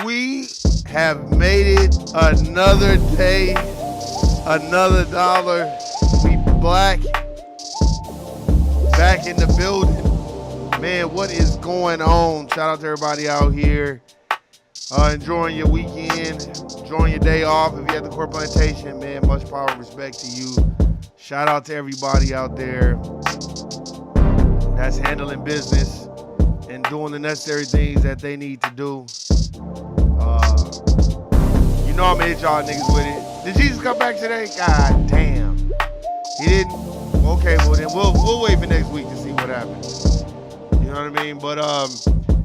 We have made it another day, another dollar. We back in the building. Man, what is going on? Shout out to everybody out here. Enjoying your weekend, enjoying your day off. If you have the core plantation, man, much power and respect to you. Shout out to everybody out there that's handling business and doing the necessary things that they need to do. You know I'm gonna hit y'all niggas with it. Did Jesus come back today? God damn. He didn't? Okay, well then we'll wait for next week to see what happens. You know what I mean? But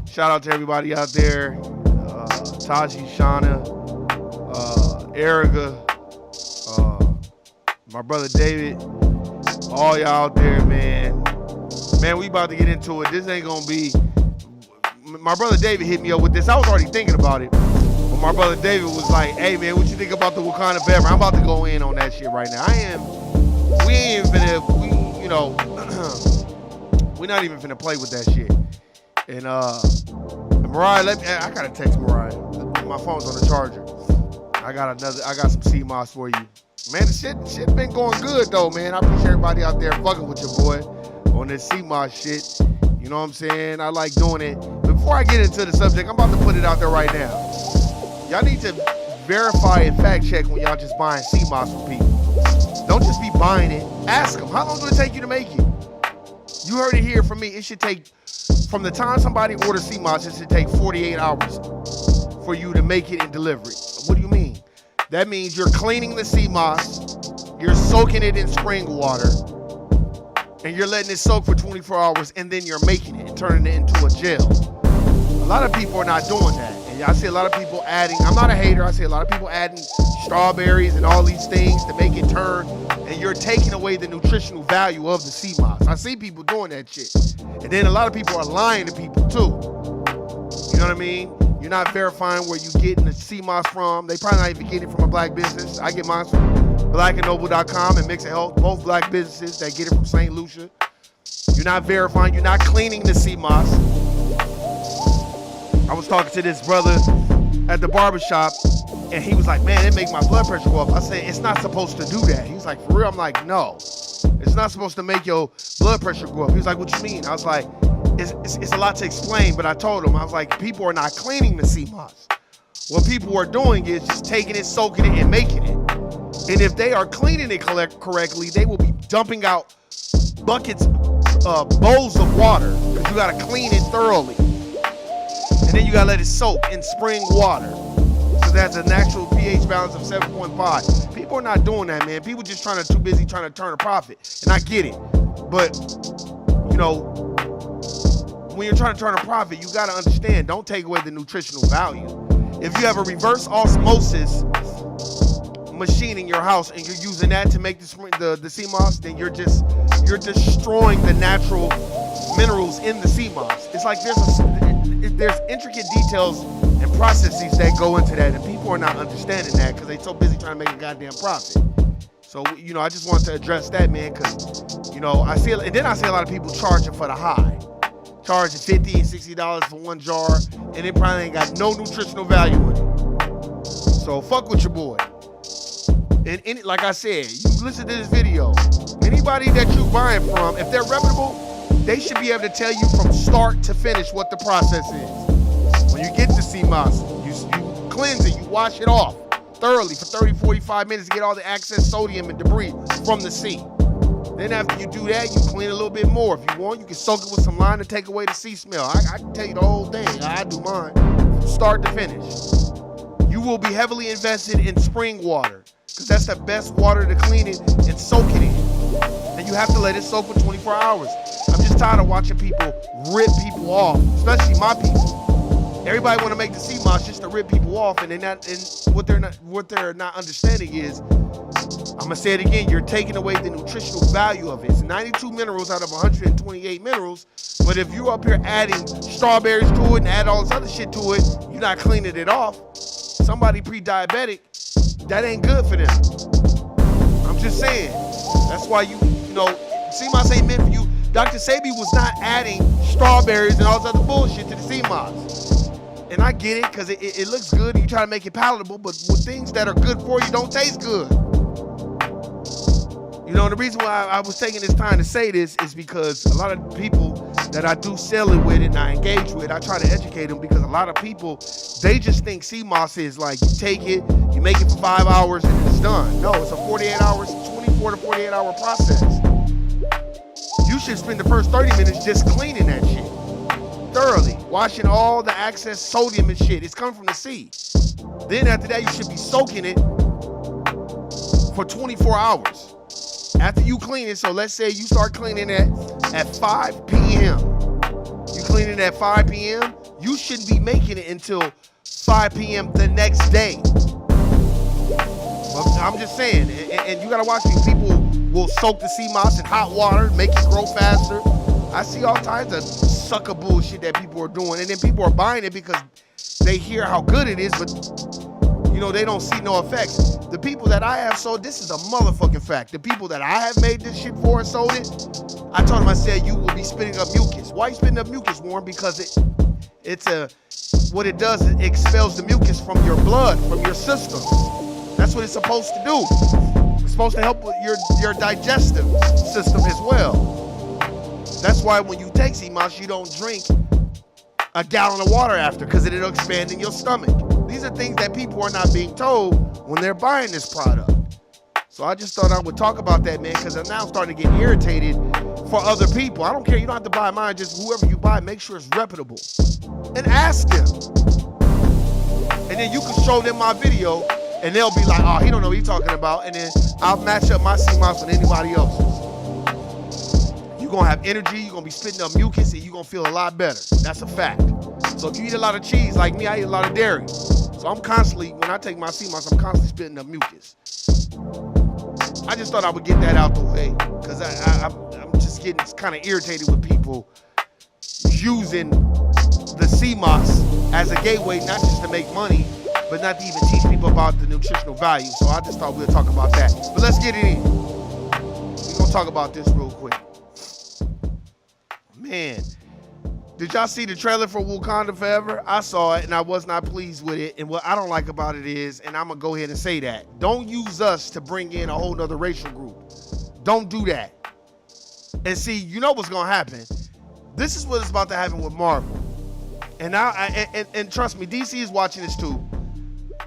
shout out to everybody out there. Taji, Shauna, Erica, my brother David, all y'all out there, man. Man, we about to get into it. This ain't gonna be. My brother David hit me up with this. I was already thinking about it. But my brother David was like, hey man, what you think about the Wakanda forever? I'm about to go in on that shit right now. We ain't even finna, we're not even finna play with that shit. And Mariah, I gotta text Mariah. My phone's on the charger. I got some CMOS for you. Man, the shit been going good though, man. I appreciate everybody out there fucking with your boy on this CMOS shit. You know what I'm saying? I like doing it. Before I get into the subject, I'm about to put it out there right now. Y'all need to verify and fact check when y'all just buying CMOS from people. Don't just be buying it. Ask them, how long do it take you to make it? You heard it here from me. It should take, from the time somebody orders CMOS, it should take 48 hours for you to make it and deliver it. What do you mean? That means you're cleaning the CMOS, you're soaking it in spring water, and you're letting it soak for 24 hours, and then you're making it and turning it into a gel. A lot of people are not doing that. And I see a lot of people adding, I'm not a hater, I see a lot of people adding strawberries and all these things to make it turn, and you're taking away the nutritional value of the CMOS. I see people doing that shit. And then a lot of people are lying to people too. You know what I mean? You're not verifying where you're getting the CMOS from. They probably not even getting it from a black business. I get mine from blackandnoble.com and Mix of Health, both black businesses that get it from St. Lucia. You're not verifying, you're not cleaning the CMOS. I was talking to this brother at the barbershop, and he was like, man, it makes my blood pressure go up. I said, it's not supposed to do that. He was like, for real? I'm like, no. It's not supposed to make your blood pressure go up. He was like, what you mean? I was like, it's a lot to explain, but I told him, I was like, people are not cleaning the CMOS. What people are doing is just taking it, soaking it, and making it. And if they are cleaning it correctly, they will be dumping out buckets, bowls of water, because you got to clean it thoroughly. And then you got to let it soak in spring water. So that's a natural pH balance of 7.5. People are not doing that, man. People just too busy trying to turn a profit. And I get it. But, you know, when you're trying to turn a profit, you got to understand, don't take away the nutritional value. If you have a reverse osmosis machine in your house and you're using that to make the CMOS, then you're destroying the natural minerals in the CMOS. It's like there's intricate details and processes that go into that, and people are not understanding that because they're so busy trying to make a goddamn profit. So, you know, I just wanted to address that, man, because, you know, I see a lot of people charging for the high. charging $50 and $60 for one jar, and it probably ain't got no nutritional value in it. So fuck with your boy. And like I said, you listen to this video, anybody that you buying from, if they're reputable, they should be able to tell you from start to finish what the process is. When you get the sea moss, you cleanse it, you wash it off thoroughly for 30, 45 minutes to get all the excess sodium and debris from the sea. Then after you do that, you clean it a little bit more. If you want, you can soak it with some lime to take away the sea smell. I can tell you the whole thing. I do mine from start to finish. You will be heavily invested in spring water, because that's the best water to clean it and soak it in. And you have to let it soak for 24 hours. I'm just tired of watching people rip people off, especially my people. Everybody want to make the sea moss just to rip people off, and what they're not understanding is, I'm gonna say it again, you're taking away the nutritional value of it. It's 92 minerals out of 128 minerals, but if you're up here adding strawberries to it and add all this other shit to it, you're not cleaning it off. Somebody pre-diabetic, that ain't good for them. I'm just saying. That's why sea moss ain't meant for you. Dr. Sebi was not adding strawberries and all this other bullshit to the sea moss. And I get it, because it looks good and you try to make it palatable, but with things that are good for you don't taste good. The reason why I was taking this time to say this is because a lot of people that I do sell it with and I engage with, I try to educate them, because a lot of people, they just think sea moss is like, you take it, you make it for 5 hours and it's done. No, it's a 24 to 48 hour process. You should spend the first 30 minutes just cleaning that shit thoroughly, washing all the excess sodium and shit. It's coming from the sea. Then after that, you should be soaking it for 24 hours. After you clean it, so let's say you start cleaning it at 5 p.m. You clean it at 5 p.m., you shouldn't be making it until 5 p.m. the next day. Well, I'm just saying, and you gotta watch these people will soak the sea moss in hot water, make it grow faster. I see all kinds of sucker bullshit that people are doing, and then people are buying it because they hear how good it is, but they don't see no effects. The people that I have sold, this is a motherfucking fact. The people that I have made this shit for and sold it, I told them, I said, you will be spitting up mucus. Why are you spitting up mucus, Warren? Because what it does, it expels the mucus from your blood, from your system. That's what it's supposed to do. It's supposed to help with your digestive system as well. That's why when you take sea moss, you don't drink a gallon of water after, because it'll expand in your stomach. These are things that people are not being told when they're buying this product. So I just thought I would talk about that, man, because I'm now starting to get irritated for other people. I don't care. You don't have to buy mine. Just whoever you buy, make sure it's reputable. And ask them. And then you can show them my video, and they'll be like, oh, he don't know what he's talking about. And then I'll match up my sea moss with anybody else's. You're going to have energy. You're going to be spitting up mucus, and you're going to feel a lot better. That's a fact. So if you eat a lot of cheese, like me, I eat a lot of dairy. So I'm constantly, when I take my sea moss, I'm constantly spitting up mucus. I just thought I would get that out the way, because I'm just getting kind of irritated with people using the sea moss as a gateway, not just to make money, but not to even teach people about the nutritional value. So I just thought we'd talk about that. But let's get it in. We're going to talk about this real quick. Man. Did y'all see the trailer for Wakanda Forever? I saw it and I was not pleased with it. And what I don't like about it is, and I'm going to go ahead and say that, don't use us to bring in a whole nother racial group. Don't do that. And see, you know what's going to happen. This is what is about to happen with Marvel. And and trust me, DC is watching this too.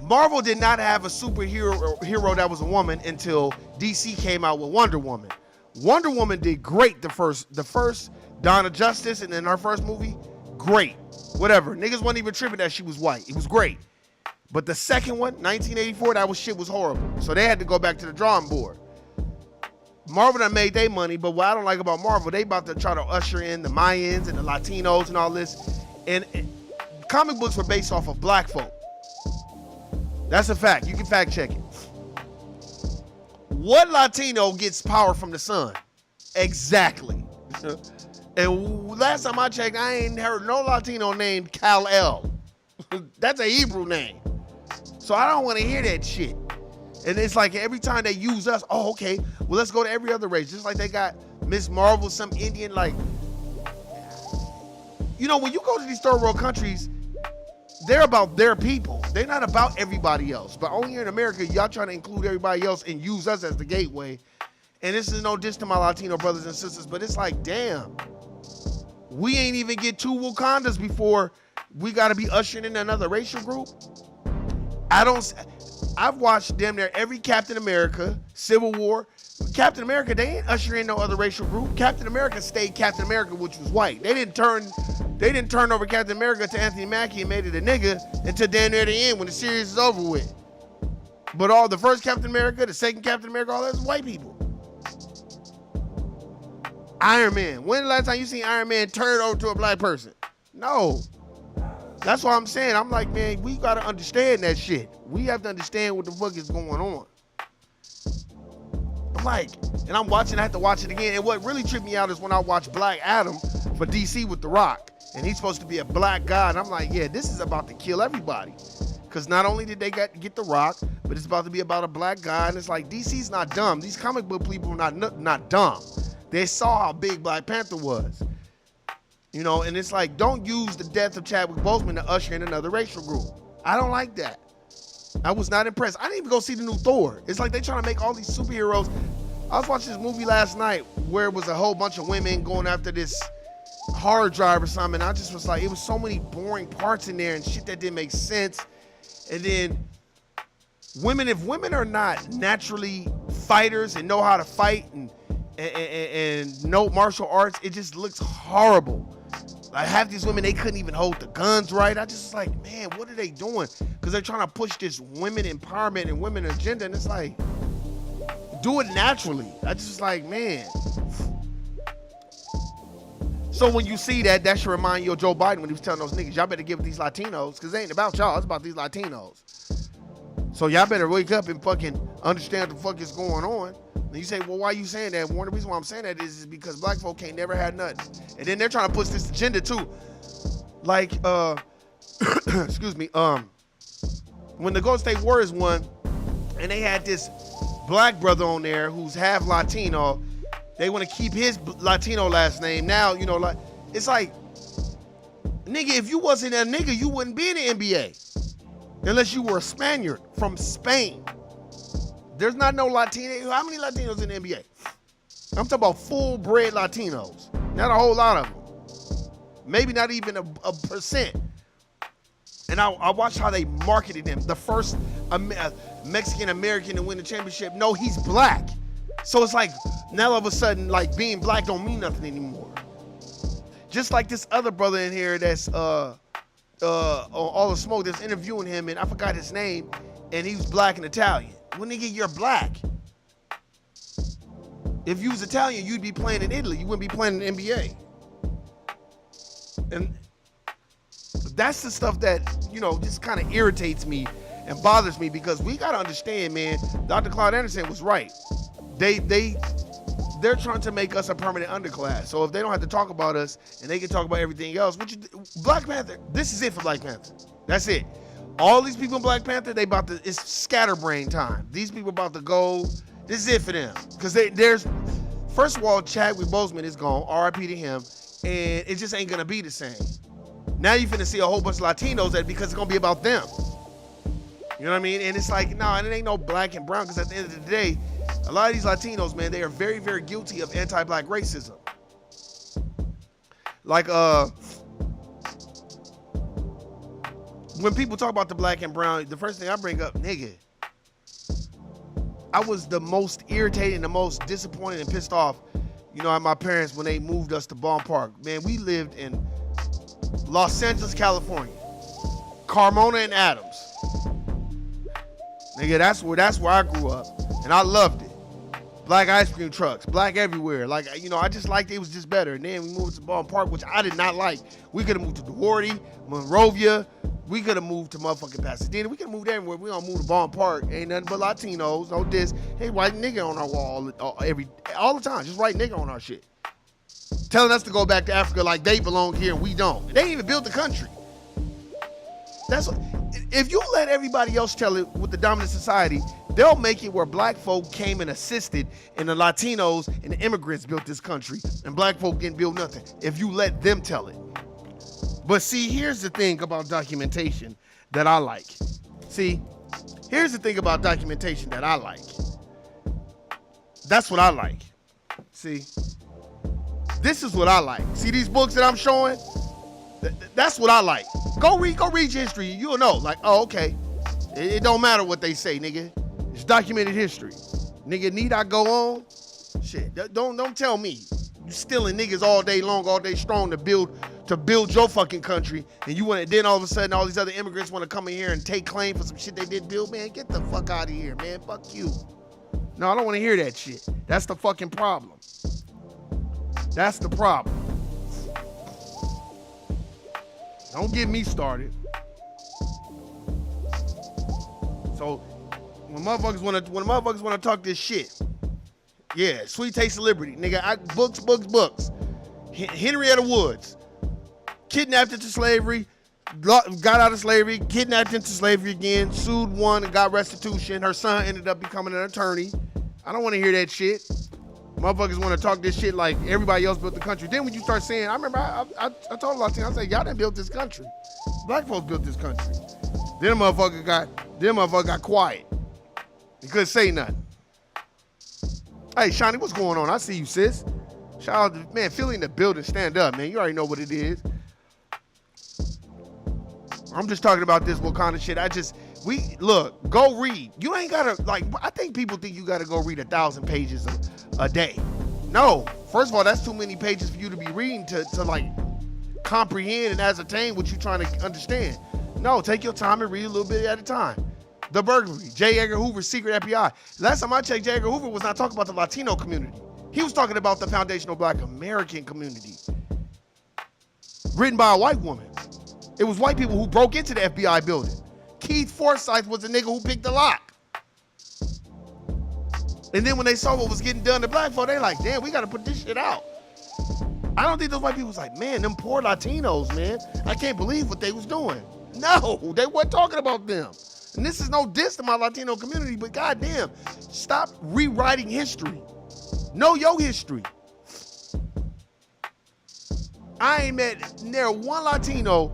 Marvel did not have a superhero that was a woman until DC came out with Wonder Woman. Wonder Woman did great the first Dawn of Justice, and then her first movie, great. Whatever. Niggas wasn't even tripping that she was white. It was great. But the second one, 1984, shit was horrible. So they had to go back to the drawing board. Marvel done made their money, but what I don't like about Marvel, they about to try to usher in the Mayans and the Latinos and all this. And comic books were based off of blackvote. That's a fact. You can fact check it. What Latino gets power from the sun? Exactly. And last time I checked, I ain't heard no Latino named Kal-El. That's a Hebrew name. So I don't want to hear that shit. And it's like every time they use us, oh, okay, well, let's go to every other race. Just like they got Miss Marvel, some Indian, like, You know, when you go to these third world countries, they're about their people. They're not about everybody else. But only here in America, y'all trying to include everybody else and use us as the gateway. And this is no diss to my Latino brothers and sisters, but it's like, damn, we ain't even get 2 Wakandas before we got to be ushering in another racial group. I've watched damn near every Captain America, Civil War. Captain America, they ain't ushering in no other racial group. Captain America stayed Captain America, which was white. They didn't turn over Captain America to Anthony Mackie and made it a nigga until damn near the end when the series is over with. But all the first Captain America, the second Captain America, all that's white people. Iron Man. When the last time you seen Iron Man turn over to a black person? No. That's what I'm saying. I'm like, man, we got to understand that shit. We have to understand what the fuck is going on. I'm like, and I'm watching, I have to watch it again. And what really tripped me out is when I watched Black Adam for DC with The Rock. And he's supposed to be a black guy. And I'm like, yeah, this is about to kill everybody. Because not only did they get The Rock, but it's about to be about a black guy. And it's like, DC's not dumb. These comic book people are not dumb. They saw how big Black Panther was. You know, and it's like, don't use the death of Chadwick Boseman to usher in another racial group. I don't like that. I was not impressed. I didn't even go see the new Thor. It's like they trying to make all these superheroes. I was watching this movie last night where it was a whole bunch of women going after this hard drive or something. I just was like, it was so many boring parts in there and shit that didn't make sense. And then women, if women are not naturally fighters and know how to fight and know martial arts, it just looks horrible. Like half these women, they couldn't even hold the guns right. I just was like, man, what are they doing? Because they're trying to push this women empowerment and women agenda, and it's like, do it naturally. I just was like, man. So when you see that, that should remind you of Joe Biden when he was telling those niggas, y'all better give these Latinos, because it ain't about y'all, it's about these Latinos. So y'all better wake up and fucking understand what the fuck is going on. And you say, well, why are you saying that? One of the reasons why I'm saying that is because black folk ain't never had nothing. And then they're trying to push this agenda too. Like, excuse me, when the Golden State Warriors won, and they had this black brother on there who's half Latino, they want to keep his Latino last name. Now, you know, like, it's like, nigga, if you wasn't a nigga, you wouldn't be in the NBA. Unless you were a Spaniard from Spain. There's not no Latino. How many Latinos in the NBA? I'm talking about full-bred Latinos. Not a whole lot of them. Maybe not even a percent. And I watched how they marketed him. The first Mexican-American to win the championship. No, he's black. So it's like, now all of a sudden, like, being black don't mean nothing anymore. Just like this other brother in here that's on All the Smoke that's interviewing him, and I forgot his name, and he was black and Italian. Well, nigga, you're black. If you was Italian, you'd be playing in Italy. You wouldn't be playing in the NBA. And that's the stuff that, you know, just kind of irritates me and bothers me, because we got to understand, man, Dr. Claude Anderson was right. They're trying to make us a permanent underclass. So if they don't have to talk about us and they can talk about everything else, Black Panther, this is it for Black Panther. That's it. All these people in Black Panther, it's scatterbrain time. These people about to go, this is it for them. Because there's, first of all, Chadwick Boseman is gone, RIP to him, and it just ain't gonna be the same. Now you're finna see a whole bunch of Latinos because it's gonna be about them. You know what I mean? And it's like, no, and it ain't no black and brown, because at the end of the day, a lot of these Latinos, man, they are very, very guilty of anti-black racism. Like, when people talk about the black and brown, the first thing I bring up, nigga, I was the most irritated and the most disappointed and pissed off, you know, at my parents when they moved us to Ballpark Park. Man, we lived in Los Angeles, California, Carmona and Adams. Nigga, that's where I grew up, and I loved it. Black ice cream trucks, black everywhere. Like, you know, I just liked it. It was just better. And then we moved to Ballpark Park, which I did not like. We could have moved to Duarte, Monrovia. We could have moved to motherfucking Pasadena. We could have moved everywhere. We don't move to Ballpark Park. Ain't nothing but Latinos. No this. Hey, white nigga on our wall all the time. Just white nigga on our shit. Telling us to go back to Africa like they belong here and we don't. They ain't even built the country. That's what, if you let everybody else tell it with the dominant society, they'll make it where black folk came and assisted, and the Latinos and the immigrants built this country, and black folk didn't build nothing. If you let them tell it. But see, here's the thing about documentation that I like. See, here's the thing about documentation that I like. That's what I like. See, this is what I like. See these books that I'm showing? That's what I like. Go read your history. You'll know. Like, oh, okay. It don't matter what they say, nigga. It's documented history. Nigga, need I go on? Shit, don't tell me. You stealing niggas all day long, all day strong to build your fucking country, and you want to, then all of a sudden all these other immigrants want to come in here and take claim for some shit they didn't build. Man, get the fuck out of here, man. Fuck you. No, I don't want to hear that shit. That's the fucking problem. That's the problem. Don't get me started. So when motherfuckers want to talk this shit, yeah, sweet taste of liberty, nigga. Books. Henrietta Woods, kidnapped into slavery, got out of slavery, kidnapped into slavery again, sued, won, and got restitution. Her son ended up becoming an attorney. I don't want to hear that shit. Motherfuckers want to talk this shit like everybody else built the country. Then when you start saying, I remember I told a lot of times, I said, y'all didn't build this country. Black folks built this country. Then motherfucker got quiet. He couldn't say nothing. Hey, Shawnee, what's going on? I see you, sis. Shout out to, man, Philly in the building. Stand up, man. You already know what it is. I'm just talking about this Wakanda shit. Look, go read. You ain't gotta, like, I think people think you gotta go read 1,000 pages a day. No. First of all, that's too many pages for you to be reading to like, comprehend and ascertain what you're trying to understand. No, take your time and read a little bit at a time. The burglary, J. Edgar Hoover's secret FBI. Last time I checked, J. Edgar Hoover was not talking about the Latino community. He was talking about the foundational Black American community. Written by a white woman. It was white people who broke into the FBI building. Keith Forsyth was the nigga who picked the lock. And then when they saw what was getting done to black folk, they like, damn, we gotta put this shit out. I don't think those white people was like, man, them poor Latinos, man. I can't believe what they was doing. No, they weren't talking about them. And this is no diss to my Latino community, but goddamn, stop rewriting history. Know your history. I ain't met near one Latino,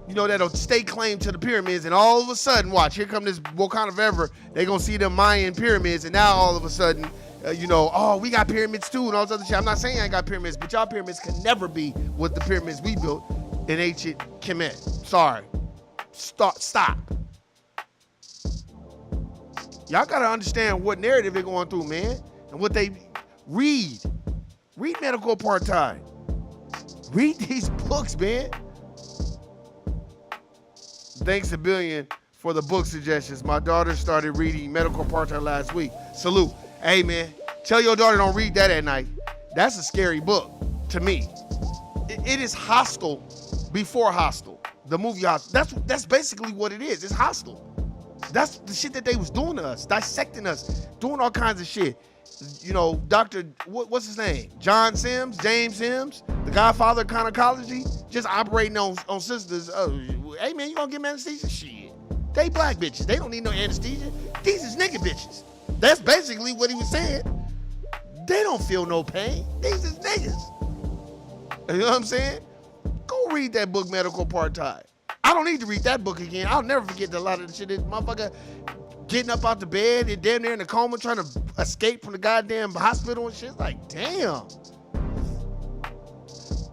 that'll stake claim to the pyramids, and all of a sudden, watch, here come this Wakanda forever, they gonna see the Mayan pyramids, and now all of a sudden, oh, we got pyramids too, and all this other shit. I'm not saying I ain't got pyramids, but y'all pyramids can never be what the pyramids we built in ancient Kemet. Sorry. Stop. Y'all gotta understand what narrative they're going through, man, and what they read. Read Medical Apartheid. Read these books, man. Thanks a billion for the book suggestions. My daughter started reading Medical Apartheid last week. Salute. Hey, man, tell your daughter don't read that at night. That's a scary book to me. It is hostile before Hostile. The movie Hostile. That's basically what it is. It's hostile. That's the shit that they was doing to us, dissecting us, doing all kinds of shit. Dr. What's his name? James Sims, the godfather of gynecology, just operating on sisters. Hey, man, you gonna give them anesthesia? Shit. They black bitches. They don't need no anesthesia. These is nigga bitches. That's basically what he was saying. They don't feel no pain. These is niggas. You know what I'm saying? Go read that book, Medical Apartheid. I don't need to read that book again. I'll never forget a lot of the shit this motherfucker getting up out the bed and damn near in a coma trying to escape from the goddamn hospital and shit. Like, damn.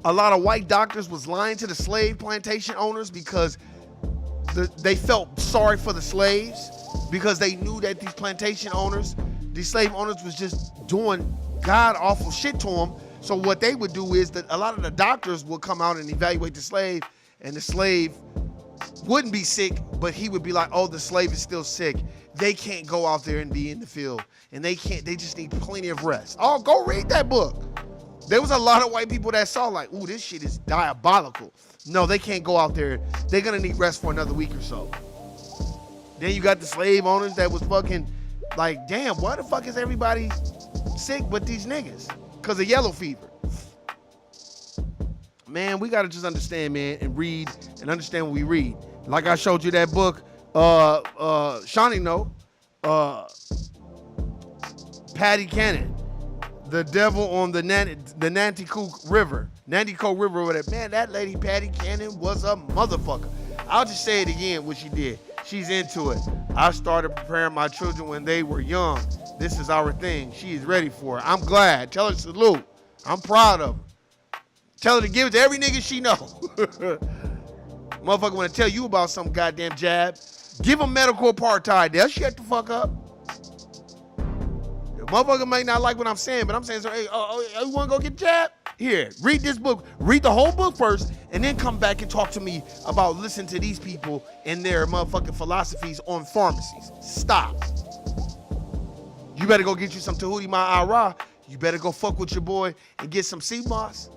A lot of white doctors was lying to the slave plantation owners because they felt sorry for the slaves because they knew that these plantation owners, these slave owners was just doing god-awful shit to them. So what they would do is that a lot of the doctors would come out and evaluate the slave, and the slave wouldn't be sick, but he would be like, oh, the slave is still sick. They can't go out there and be in the field. And they just need plenty of rest. Oh, go read that book. There was a lot of white people that saw like, ooh, this shit is diabolical. No, they can't go out there. They're gonna need rest for another week or so. Then you got the slave owners that was fucking like, damn, why the fuck is everybody sick but these niggas? Because of yellow fever. Man, we gotta just understand, man, and read and understand what we read. Like I showed you that book, Shawnee Patty Cannon, The Devil on the Nanticoke River. Nandy Cole River with it. Man, that lady Patty Cannon was a motherfucker. I'll just say it again what she did. She's into it. I started preparing my children when they were young. This is our thing. She is ready for it. I'm glad. Tell her salute. I'm proud of her. Tell her to give it to every nigga she know. Motherfucker want to tell you about some goddamn jab. Give them medical apartheid. They'll shut the fuck up. The motherfucker may not like what I'm saying, but I'm saying, so, hey, you want to go get jabbed? Here, read this book. Read the whole book first, and then come back and talk to me about listening to these people and their motherfucking philosophies on pharmacies. Stop. You better go get you some Tahuti Ma'ara. You better go fuck with your boy and get some sea moss.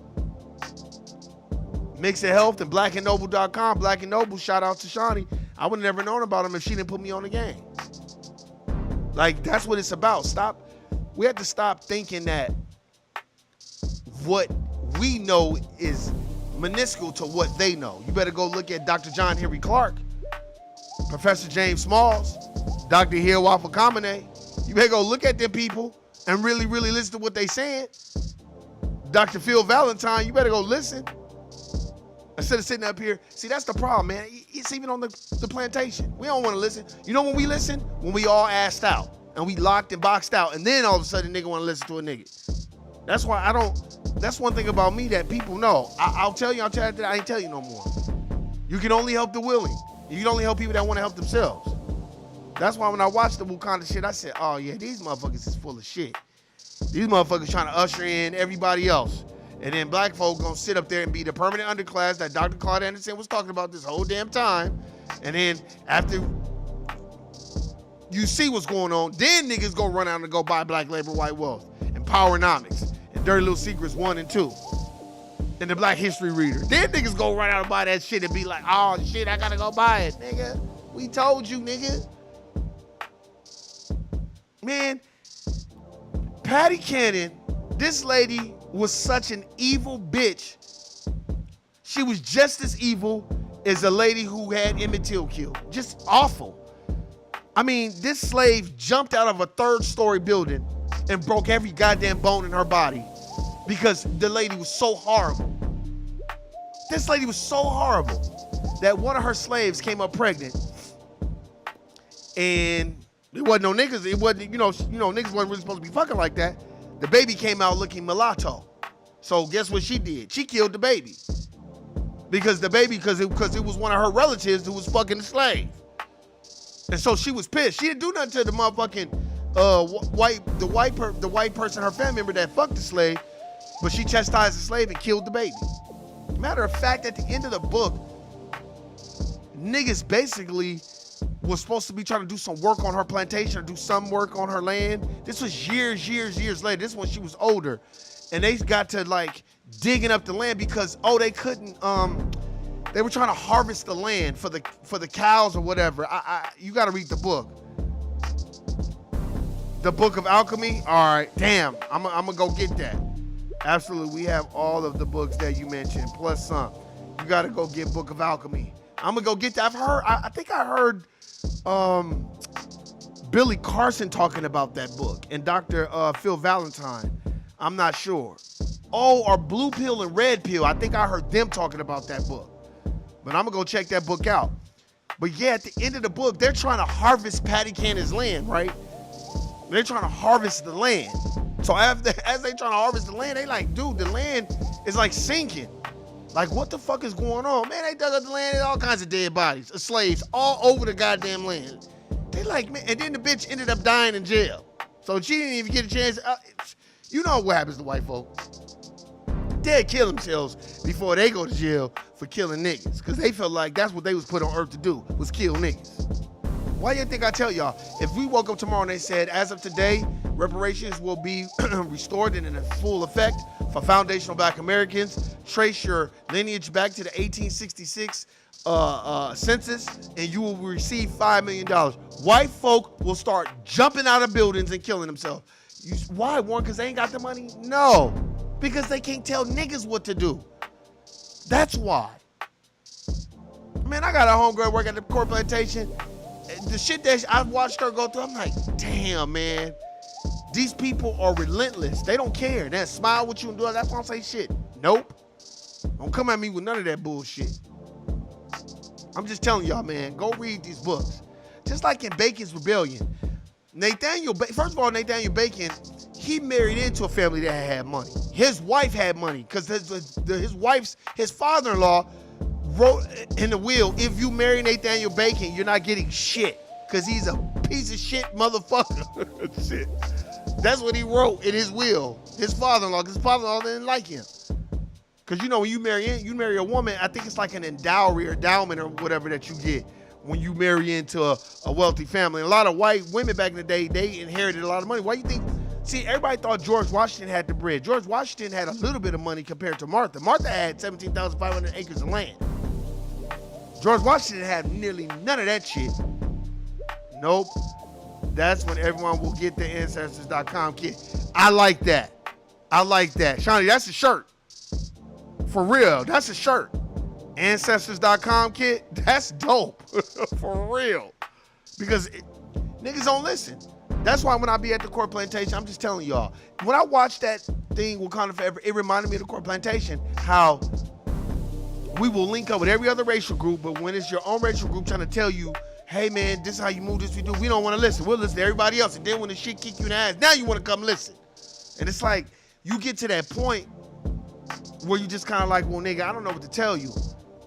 Mix of Health and blackandnoble.com. Black and Noble, shout out to Shawnee. I would have never known about him if she didn't put me on the game. Like, that's what it's about. We have to stop thinking that what we know is minuscule to what they know. You better go look at Dr. John Henry Clark, Professor James Smalls, Dr. Hill Waffle Kamene. You better go look at them people and really, really listen to what they saying. Dr. Phil Valentine, you better go listen. Instead of sitting up here, see, that's the problem, man. It's even on the plantation. We don't want to listen. You know when we listen? When we all assed out and we locked and boxed out, and then all of a sudden nigga want to listen to a nigga. That's why I don't. That's one thing about me that people know. I'll tell you, that I ain't tell you no more. You can only help the willing. You can only help people that want to help themselves. That's why when I watched the Wakanda shit, I said, oh yeah, these motherfuckers is full of shit. These motherfuckers trying to usher in everybody else. And then black folk gonna sit up there and be the permanent underclass that Dr. Claude Anderson was talking about this whole damn time. And then after you see what's going on, then niggas go run out and go buy Black Labor, White Wealth and Powernomics and Dirty Little Secrets 1 and 2 and the Black History Reader. Then niggas go run out and buy that shit and be like, oh shit, I gotta go buy it, nigga. We told you, nigga. Man, Patty Cannon, this lady was such an evil bitch. She was just as evil as a lady who had Emmett Till killed. Just awful. I mean, this slave jumped out of a 3rd-story building and broke every goddamn bone in her body because the lady was so horrible. This lady was so horrible that one of her slaves came up pregnant, and it wasn't no niggas. It wasn't, you know, niggas wasn't really supposed to be fucking like that. The baby came out looking mulatto. So guess what she did? She killed the baby. Because it was one of her relatives who was fucking the slave. And so she was pissed. She didn't do nothing to the motherfucking the white person, her family member that fucked the slave, but she chastised the slave and killed the baby. Matter of fact, at the end of the book, niggas basically was supposed to be trying to do some work on her plantation or do some work on her land. This was years later. This is when she was older. And they got to like digging up the land because, they couldn't, they were trying to harvest the land for the cows or whatever. You got to read the book. The Book of Alchemy. All right, damn, I'm gonna go get that. Absolutely, we have all of the books that you mentioned, plus some. You got to go get Book of Alchemy. I'm gonna go get that. I think I heard Billy Carson talking about that book and Dr. Phil Valentine. I'm not sure. Or Blue Pill and Red Pill. I think I heard them talking about that book. But I'm gonna go check that book out. But yeah, at the end of the book, they're trying to harvest Patty Cannon's land, right? They're trying to harvest the land. So as they trying to harvest the land, they like, dude, the land is like sinking. Like, what the fuck is going on? Man, they dug up the land and all kinds of dead bodies of slaves all over the goddamn land. They like, man, and then the bitch ended up dying in jail. So she didn't even get a chance. You know what happens to white folk. They kill themselves before they go to jail for killing niggas. Because they felt like that's what they was put on earth to do, was kill niggas. Why do you think I tell y'all, if we woke up tomorrow and they said, as of today, reparations will be restored and in full effect for foundational Black Americans, trace your lineage back to the 1866 census, and you will receive $5 million. White folk will start jumping out of buildings and killing themselves. Why, Warren? Because they ain't got the money? No, because they can't tell niggas what to do. That's why. Man, I got a homegirl work at the court plantation. The shit that I've watched her go through, I'm like, damn, man. These people are relentless. They don't care. They smile with you and do it. That's why I say shit. Nope. Don't come at me with none of that bullshit. I'm just telling y'all, man, go read these books. Just like in Bacon's Rebellion. First of all, Nathaniel Bacon, he married into a family that had money. His wife had money because his father-in-law wrote in the will, if you marry Nathaniel Bacon, you're not getting shit because he's a piece of shit motherfucker. Shit. That's what he wrote in his will. His father-in-law, because his father-in-law didn't like him. Because, when you marry a woman, I think it's like an endowment or whatever that you get when you marry into a wealthy family. And a lot of white women back in the day, they inherited a lot of money. Why do you think? See, everybody thought George Washington had the bread. George Washington had a little bit of money compared to Martha. Martha had 17,500 acres of land. George Washington had nearly none of that shit. Nope. That's when everyone will get the ancestors.com kit. I like that. Shawnee, that's a shirt. For real, that's a shirt. Ancestors.com kit, that's dope. For real. Because niggas don't listen. That's why when I be at the Court Plantation, I'm just telling y'all, when I watched that thing, Wakanda Forever, it reminded me of the Court Plantation, how we will link up with every other racial group, but when it's your own racial group trying to tell you, hey man, this is how you move, this we do, we don't want to listen. We'll listen to everybody else. And then when the shit kick you in the ass, now you want to come listen. And it's like, you get to that point where you just kind of like, well, nigga, I don't know what to tell you.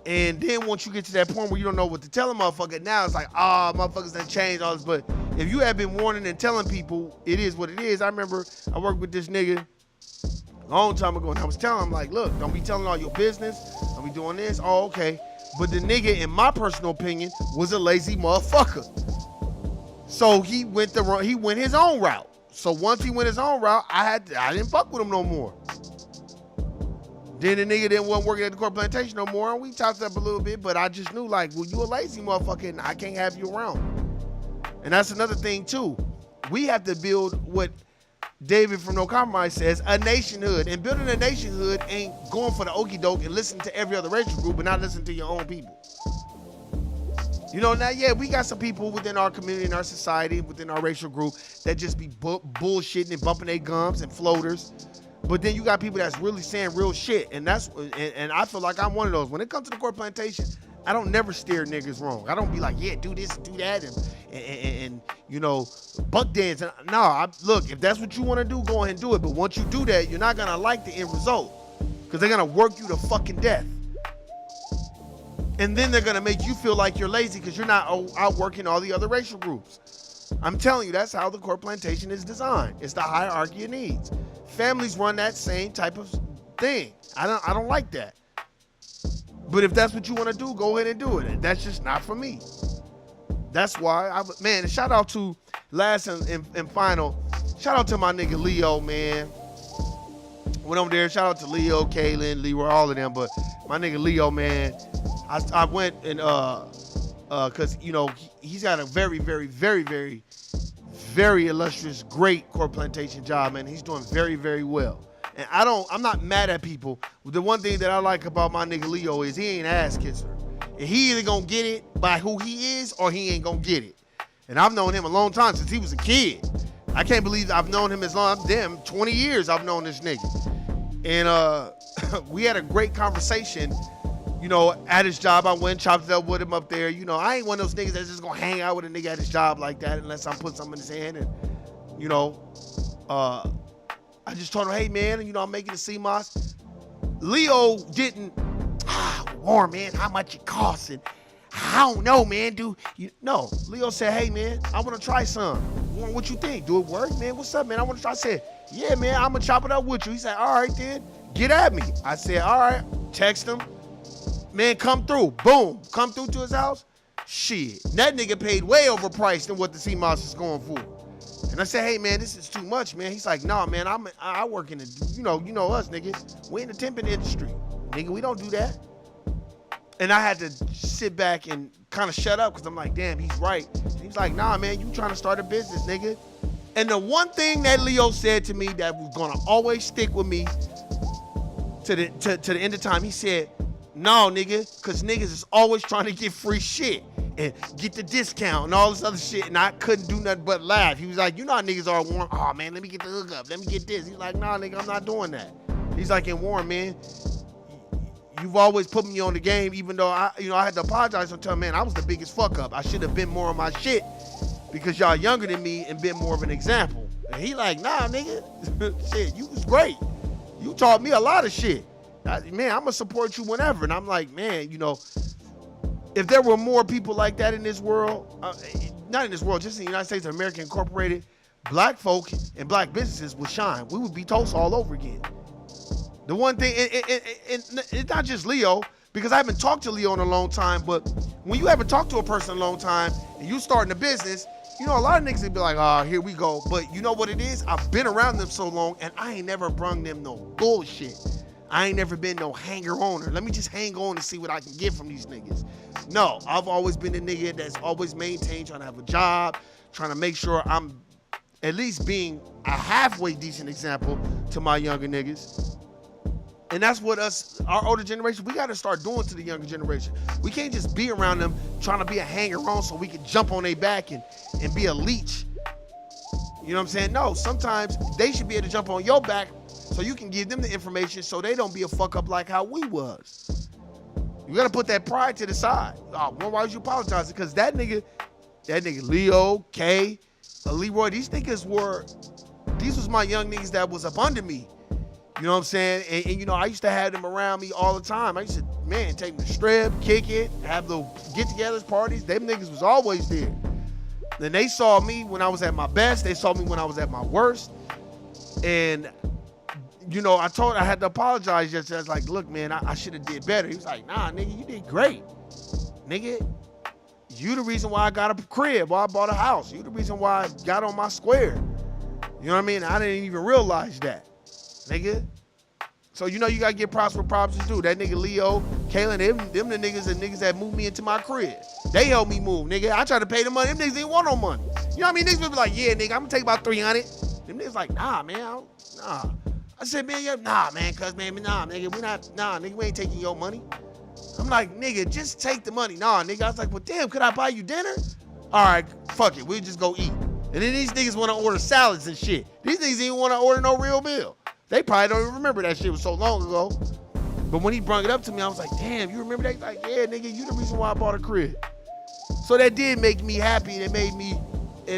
And then once you get to that point where you don't know what to tell a motherfucker, now it's like, motherfuckers done changed all this. But if you have been warning and telling people, it is what it is. I remember I worked with this nigga a long time ago, and I was telling him, like, look, don't be telling all your business. Don't be doing this. Oh, okay. But the nigga, in my personal opinion, was a lazy motherfucker. So he went his own route. So once he went his own route, I didn't fuck with him no more. Then the nigga wasn't working at the Court Plantation no more, and we talked up a little bit, but I just knew, like, well, you a lazy motherfucker, and I can't have you around. And that's another thing, too. We have to build what David from No Compromise says, a nationhood. And building a nationhood ain't going for the okie doke and listening to every other racial group, but not listening to your own people. Now, yeah, we got some people within our community, in our society, within our racial group, that just be bullshitting and bumping their gums and floaters. But then you got people that's really saying real shit, and I feel like I'm one of those. When it comes to the Court Plantation, I don't never steer niggas wrong. I don't be like, yeah, do this, do that, and buck dance. No, look, if that's what you want to do, go ahead and do it. But once you do that, you're not gonna like the end result, because they're gonna work you to fucking death, and then they're gonna make you feel like you're lazy because you're not out working all the other racial groups. I'm telling you, that's how the Court Plantation is designed. It's the hierarchy of needs. Families run that same type of thing. I don't like that. But if that's what you want to do, go ahead and do it. That's just not for me. That's why man, shout out to last and final. Shout out to my nigga Leo, man. Went over there, shout out to Leo, Kaylin, Leroy, all of them. But my nigga Leo, man, I went and cause he's got a very, very, very, very, very illustrious, great Court Plantation job, man. He's doing very, very well. And I'm not mad at people. The one thing that I like about my nigga Leo is he ain't ass kisser. And he either gonna get it by who he is or he ain't gonna get it. And I've known him a long time, since he was a kid. I can't believe I've known him as long, 20 years I've known this nigga. And we had a great conversation, at his job. I went and chopped it up with him up there. I ain't one of those niggas that's just gonna hang out with a nigga at his job like that unless I'm putting something in his hand. And, I just told him, hey man, I'm making a CMOS. Leo didn't, Warren, man, how much it costs? And I don't know, man, no. Leo said, hey man, I want to try some. Warren, what you think? Do it work, man? What's up, man? I want to try. I said, yeah, man, I'm gonna chop it up with you. He said, all right then, get at me. I said, all right, text him. Man, come through. Boom, come through to his house. Shit, that nigga paid way overpriced than what the CMOS is going for. And I said, hey man, this is too much, man. He's like, nah, man, I work in the, you know us, nigga. We in the temping industry. Nigga, we don't do that. And I had to sit back and kind of shut up because I'm like, damn, he's right. And he's like, nah, man, you trying to start a business, nigga. And the one thing that Leo said to me that was gonna always stick with me to the end of time, he said, no, nigga, because niggas is always trying to get free shit and get the discount and all this other shit, and I couldn't do nothing but laugh. He was like, you know how niggas are, Warren. Oh, man, let me get the hookup. Let me get this. He's like, nah, nigga, I'm not doing that. He's like, and Warren, man, You've always put me on the game, even though I had to apologize and tell man I was the biggest fuck up. I should have been more on my shit because y'all younger than me and been more of an example. And he like, nah, nigga, shit, you was great. You taught me a lot of shit. Man, I'm gonna support you whenever. And I'm like, man, if there were more people like that in this world, not in this world, just in the United States of America Incorporated, black folk and black businesses would shine. We would be toast all over again. The one thing, and it's not just Leo, because I haven't talked to Leo in a long time, but when you haven't talked to a person in a long time and you starting a business, a lot of niggas will be like, oh, here we go. But you know what it is? I've been around them so long and I ain't never brung them no bullshit. I ain't never been no hanger-oner. Let me just hang on and see what I can get from these niggas. No, I've always been a nigga that's always maintained, trying to have a job, trying to make sure I'm at least being a halfway decent example to my younger niggas. And that's what our older generation, we got to start doing to the younger generation. We can't just be around them trying to be a hanger-on so we can jump on their back and be a leech. You know what I'm saying? No, sometimes they should be able to jump on your back so you can give them the information so they don't be a fuck up like how we was. You got to put that pride to the side. Oh, well, why would you apologize? Because that nigga Leo, K, Leroy, these was my young niggas that was up under me. You know what I'm saying? And I used to have them around me all the time. I used to, take them to strip, kick it, have the get-togethers, parties. Them niggas was always there. Then they saw me when I was at my best. They saw me when I was at my worst. And, I had to apologize yesterday. I was like, look, man, I should have did better. He was like, nah, nigga, you did great. Nigga, you the reason why I got a crib, why I bought a house. You the reason why I got on my square. You know what I mean? I didn't even realize that. Nigga. So you gotta get props where props is due. That nigga Leo, Kaylin, them the niggas that moved me into my crib. They helped me move, nigga. I tried to pay them money. Them niggas didn't want no money. You know what I mean? Niggas would be like, yeah, nigga, I'm gonna take about 300. Them niggas like, nah, man, nah. I said, man, yeah, nah, man, cuz, man, nah, nigga, we ain't taking your money. I'm like, nigga, just take the money. Nah, nigga. I was like, well, damn, could I buy you dinner? All right, fuck it. We'll just go eat. And then these niggas want to order salads and shit. These niggas didn't want to order no real meal. They probably don't even remember that shit was so long ago. But when he brought it up to me, I was like, damn, you remember that? He's like, yeah, nigga, you the reason why I bought a crib. So that did make me happy. And it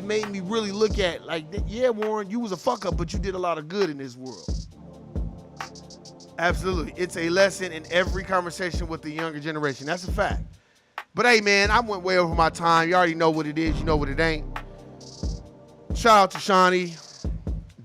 made me really look at, like, yeah, Warren, you was a fuck up, but you did a lot of good in this world. Absolutely. It's a lesson in every conversation with the younger generation. That's a fact. But hey, man, I went way over my time. You already know what it is. You know what it ain't. Shout out to Shawnee,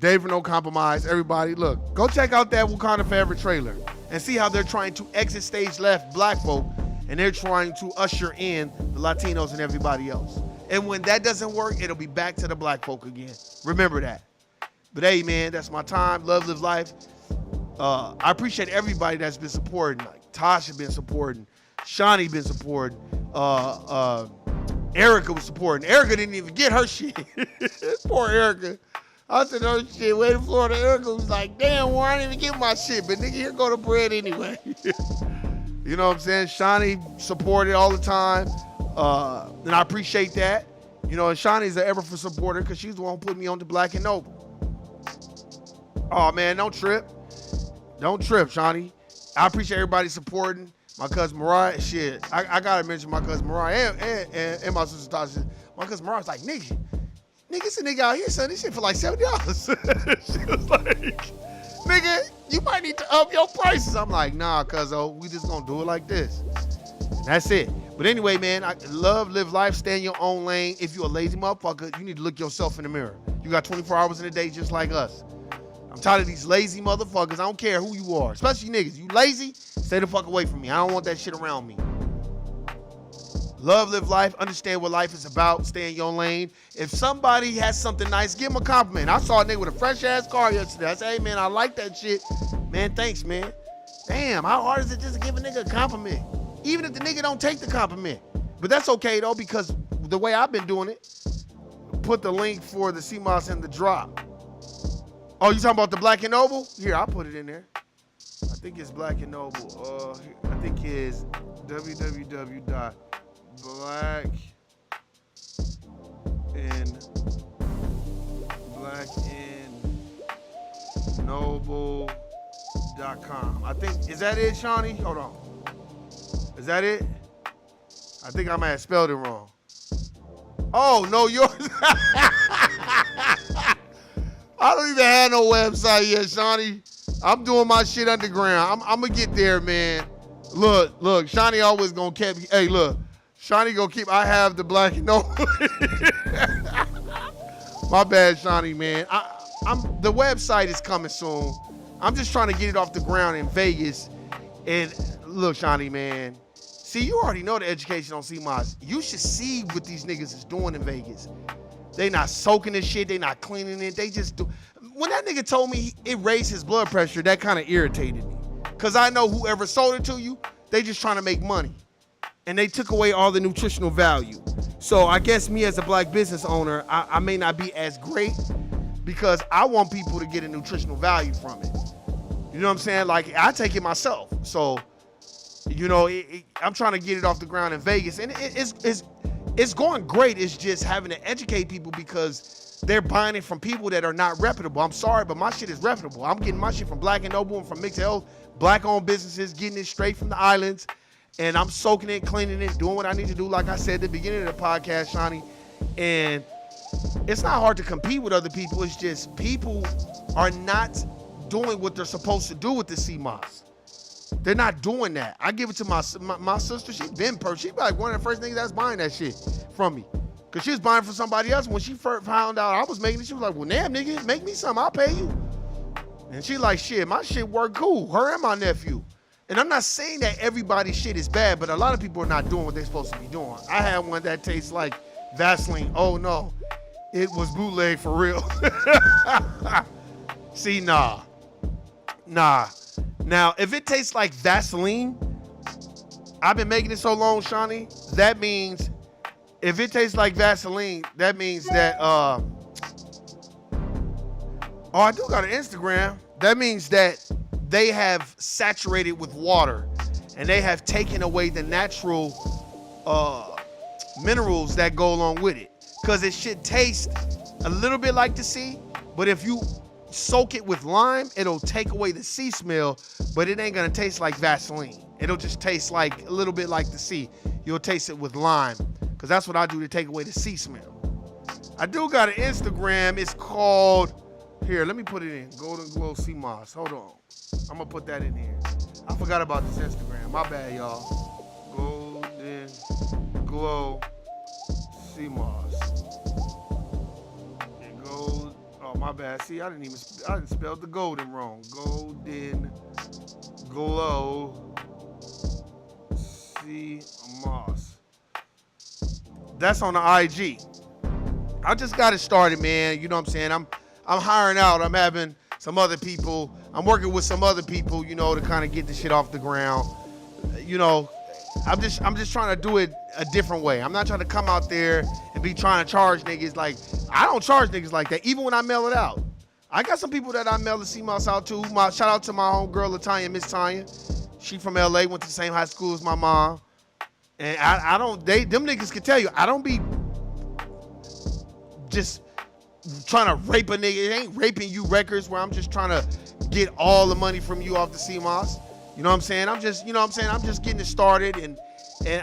David No Compromise, everybody. Look, go check out that Wakanda Forever trailer and see how they're trying to exit stage left black folk and they're trying to usher in the Latinos and everybody else. And when that doesn't work, it'll be back to the black folk again. Remember that. But hey, man, that's my time. Love, live life. I appreciate everybody that's been supporting. Like Tasha been supporting, Shawnee been supporting, Erica was supporting. Erica didn't even get her shit. Poor Erica. I said, oh shit, wait in Florida. Erica was like, damn, Warren, I didn't even get my shit, but nigga, here go the bread anyway. You know what I'm saying? Shawnee supported all the time, and I appreciate that. And Shawnee's an ever for supporter because she's the one who put me on to Black and Noble. Oh man, don't trip. Don't trip, Shawnee. I appreciate everybody supporting. My cousin Mariah, shit. I gotta mention my cousin Mariah and my sister Tasha. My cousin Mariah's like, nigga, it's a nigga out here selling this shit for like $70. She was like, nigga, you might need to up your prices. I'm like, nah, cuzzo, we just gonna do it like this. And that's it. But anyway, man, I love, live life, stay in your own lane. If you're a lazy motherfucker, you need to look yourself in the mirror. You got 24 hours in a day just like us. I'm tired of these lazy motherfuckers. I don't care who you are, especially niggas. You lazy, stay the fuck away from me. I don't want that shit around me. Love, live life, understand what life is about, stay in your lane. If somebody has something nice, give them a compliment. I saw a nigga with a fresh ass car yesterday. I said, hey man, I like that shit. Man, thanks, man. Damn, how hard is it just to give a nigga a compliment? Even if the nigga don't take the compliment. But that's okay though, because the way I've been doing it, put the link for the CMOS in the drop. Oh, you talking about the Black and Noble? Here, I'll put it in there. I think it's Black and Noble. I think it's blackandnoble.com. I think, is that it, Shawnee? Hold on. Is that it? I think I might have spelled it wrong. Oh, no, yours. I don't even have no website yet, Shawnee. I'm doing my shit underground. I'm going to get there, man. Look, Shawnee always going to keep. Hey, look. Shawnee going to keep. I have the black and no. My bad, Shawnee, man. The website is coming soon. I'm just trying to get it off the ground in Vegas. And look, Shawnee, man. See, you already know the education on CMOS. You should see what these niggas is doing in Vegas. They not soaking this shit. They not cleaning it. They just do. When that nigga told me it raised his blood pressure, that kind of irritated me. Because I know whoever sold it to you, they just trying to make money. And they took away all the nutritional value. So I guess me as a black business owner, I may not be as great because I want people to get a nutritional value from it. You know what I'm saying? Like, I take it myself. So, you know, I'm trying to get it off the ground in Vegas. And it's going great. It's just having to educate people because they're buying it from people that are not reputable. I'm sorry, but my shit is reputable. I'm getting my shit from Black and Noble and from Mixed Health, black-owned businesses, getting it straight from the islands. And I'm soaking it, cleaning it, doing what I need to do, like I said at the beginning of the podcast, Shawnee. And it's not hard to compete with other people. It's just people are not doing what they're supposed to do with the CMOS. They're not doing that. I give it to my sister. She's been She's like one of the first niggas that's buying that shit from me. Because she was buying from somebody else. When she first found out I was making it, she was like, well, damn, nigga, make me some. I'll pay you. And she like, shit, my shit work cool. Her and my nephew. And I'm not saying that everybody's shit is bad, but a lot of people are not doing what they're supposed to be doing. I had one that tastes like Vaseline. Oh, no. It was bootleg for real. See, nah. Now, if it tastes like Vaseline, I've been making it so long, Shawnee, that means if it tastes like Vaseline, that means that, oh, I do got an Instagram. That means that they have saturated with water and they have taken away the natural minerals that go along with it. Because it should taste a little bit like the sea, but if you soak it with lime, it'll take away the sea smell, but it ain't gonna taste like Vaseline. It'll just taste like a little bit like the sea. You'll taste it with lime, because that's what I do to take away the sea smell. I do got an Instagram. It's called, here, let me put it in, Golden Glow Sea Moss. Hold on. I'm gonna put that in here. I forgot about this Instagram. My bad, y'all. Golden Glow Sea Moss. It goes. Oh, my bad. See, I didn't spell the golden wrong. Golden Glow Sea Moss. That's on the IG. I just got it started, man. You know what I'm saying? I'm hiring out. I'm having some other people. I'm working with some other people, you know, to kind of get the shit off the ground. You know, I'm just trying to do it a different way. I'm not trying to come out there and be trying to charge niggas. Like, I don't charge niggas like that, even when I mail it out. I got some people that I mail the CMOS out to. Shout out to my homegirl, Latanya, Miss Tanya. She from LA, went to the same high school as my mom. And them niggas can tell you, I don't be just trying to rape a nigga. It ain't raping you records where I'm just trying to get all the money from you off the CMOS. You know what I'm saying? I'm just getting it started, and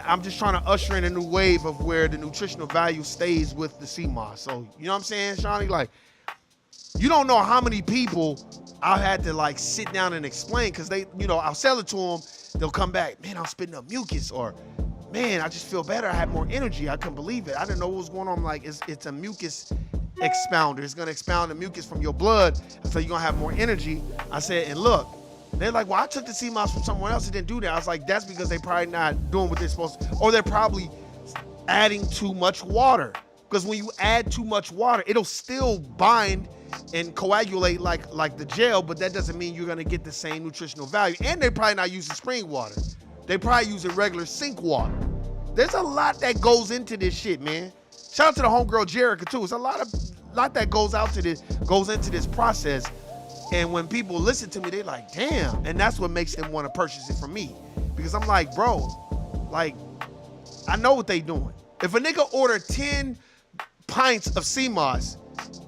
I'm just trying to usher in a new wave of where the nutritional value stays with the CMOS. So, you know what I'm saying, Shawnee? Like, you don't know how many people I had to like sit down and explain, because they, you know, I'll sell it to them. They'll come back, man, I'm spitting up mucus, or man, I just feel better. I have more energy. I couldn't believe it. I didn't know what was going on. I'm like, it's a mucus expounder. It's gonna expound the mucus from your blood, so you're gonna have more energy. I said, and look, they're like, well, I took the CMOS from someone else that didn't do that. I was like, that's because they probably not doing what they're supposed to, or they're probably adding too much water. Because when you add too much water, it'll still bind and coagulate like the gel, but that doesn't mean you're gonna get the same nutritional value. And they're probably not using spring water. They probably using regular sink water. There's a lot that goes into this shit, man. Shout out to the homegirl Jerica too. It's a lot that goes into this process. And when people listen to me, they're like, damn. And that's what makes them want to purchase it from me. Because I'm like, bro, like, I know what they doing. If a nigga order 10 pints of CMOS,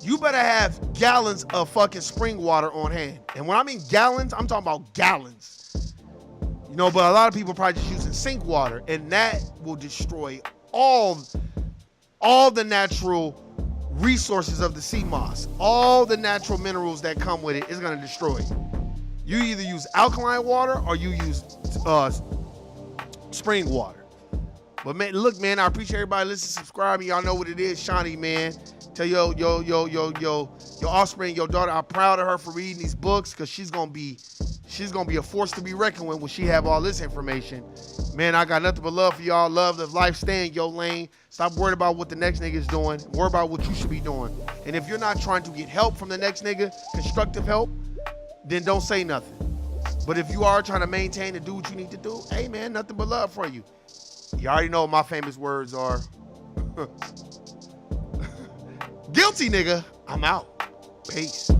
you better have gallons of fucking spring water on hand. And when I mean gallons, I'm talking about gallons. You know, but a lot of people probably just using sink water, and that will destroy all the natural resources of the sea moss. All the natural minerals that come with it is gonna destroy it. You either use alkaline water or you use spring water. But man, look, man, I appreciate everybody listening, subscribing. Y'all know what it is, Shawnee, man. Tell your offspring, your daughter, I'm proud of her for reading these books, because she's gonna be a force to be reckoned with when she have all this information. Man, I got nothing but love for y'all. Love, live life, stay in your lane. Stop worrying about what the next nigga is doing. Worry about what you should be doing. And if you're not trying to get help from the next nigga, constructive help, then don't say nothing. But if you are trying to maintain and do what you need to do, hey man, nothing but love for you. You already know what my famous words are. Guilty, nigga. I'm out. Peace.